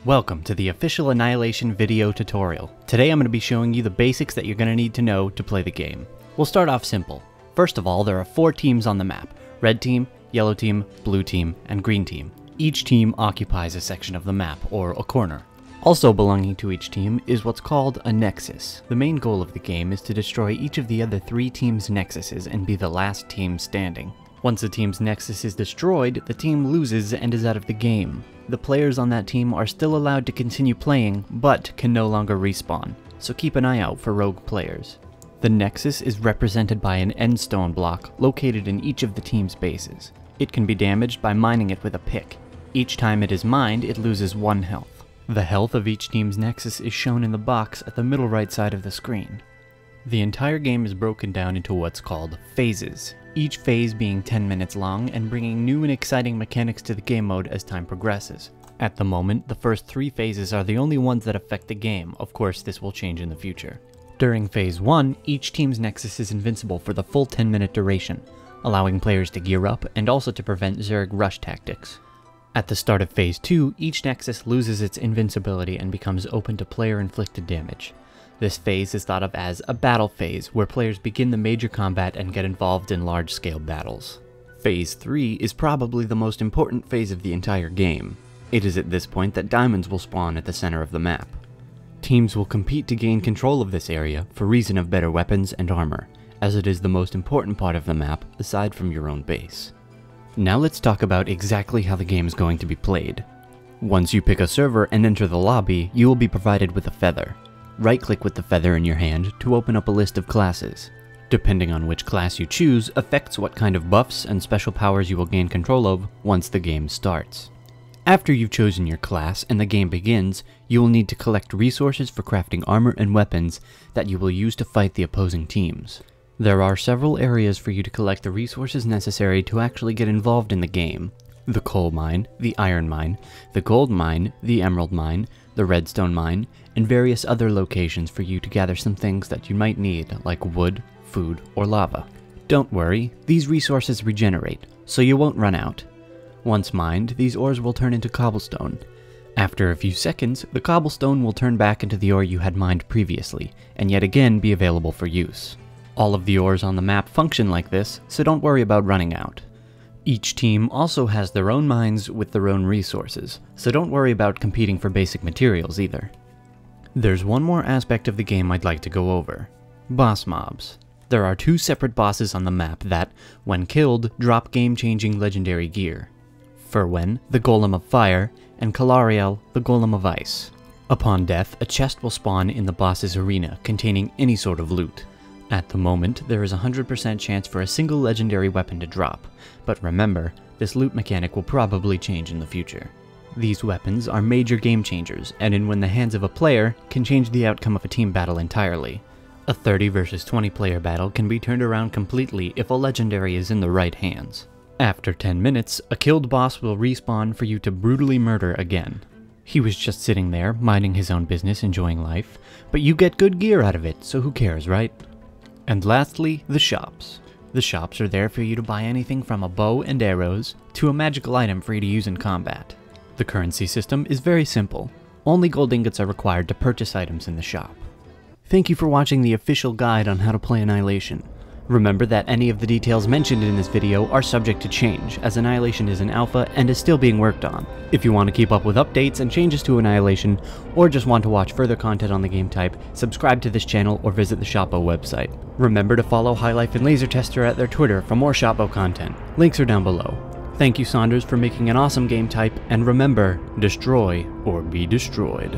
Welcome to the official Annihilation video tutorial. Today I'm going to be showing you the basics that you're going to need to know to play the game. We'll start off simple. First of all, there are 4 teams on the map: red team, yellow team, blue team, and green team. Each team occupies a section of the map, or a corner. Also belonging to each team is what's called a nexus. The main goal of the game is to destroy each of the other 3 teams' nexuses and be the last team standing. Once a team's nexus is destroyed, the team loses and is out of the game. The players on that team are still allowed to continue playing, but can no longer respawn, so keep an eye out for rogue players. The nexus is represented by an endstone block located in each of the team's bases. It can be damaged by mining it with a pick. Each time it is mined, it loses 1 health. The health of each team's nexus is shown in the box at the middle right side of the screen. The entire game is broken down into what's called phases, each phase being 10 minutes long and bringing new and exciting mechanics to the game mode as time progresses. At the moment, the first 3 phases are the only ones that affect the game. Of course, this will change in the future. During phase 1, each team's nexus is invincible for the full 10-minute duration, allowing players to gear up and also to prevent Zerg rush tactics. At the start of phase 2, each nexus loses its invincibility and becomes open to player-inflicted damage. This phase is thought of as a battle phase, where players begin the major combat and get involved in large-scale battles. Phase 3 is probably the most important phase of the entire game. It is at this point that diamonds will spawn at the center of the map. Teams will compete to gain control of this area for reason of better weapons and armor, as it is the most important part of the map aside from your own base. Now let's talk about exactly how the game is going to be played. Once you pick a server and enter the lobby, you will be provided with a feather. Right-click with the feather in your hand to open up a list of classes. Depending on which class you choose affects what kind of buffs and special powers you will gain control of once the game starts. After you've chosen your class and the game begins, you will need to collect resources for crafting armor and weapons that you will use to fight the opposing teams. There are several areas for you to collect the resources necessary to actually get involved in the game: the coal mine, the iron mine, the gold mine, the emerald mine, the redstone mine, and various other locations for you to gather some things that you might need, like wood, food, or lava. Don't worry, these resources regenerate, so you won't run out. Once mined, these ores will turn into cobblestone. After a few seconds, the cobblestone will turn back into the ore you had mined previously, and yet again be available for use. All of the ores on the map function like this, so don't worry about running out. Each team also has their own mines with their own resources, so don't worry about competing for basic materials either. There's one more aspect of the game I'd like to go over: boss mobs. There are 2 separate bosses on the map that, when killed, drop game-changing legendary gear: Furwen, the Golem of Fire, and Kalariel, the Golem of Ice. Upon death, a chest will spawn in the boss's arena containing any sort of loot. At the moment, there is a 100% chance for a single legendary weapon to drop, but remember, this loot mechanic will probably change in the future. These weapons are major game changers, and in the hands of a player, can change the outcome of a team battle entirely. A 30 versus 20 player battle can be turned around completely if a legendary is in the right hands. After 10 minutes, a killed boss will respawn for you to brutally murder again. He was just sitting there, minding his own business, enjoying life, but you get good gear out of it, so who cares, right? And lastly, the shops. The shops are there for you to buy anything from a bow and arrows to a magical item for you to use in combat. The currency system is very simple. Only gold ingots are required to purchase items in the shop. Thank you for watching the official guide on how to play Annihilation. Remember that any of the details mentioned in this video are subject to change, as Annihilation is an alpha and is still being worked on. If you want to keep up with updates and changes to Annihilation, or just want to watch further content on the game type, subscribe to this channel or visit the Shoppo website. Remember to follow Highlife and Laser Tester at their Twitter for more Shoppo content. Links are down below. Thank you, Saunders, for making an awesome game type, and remember, destroy or be destroyed.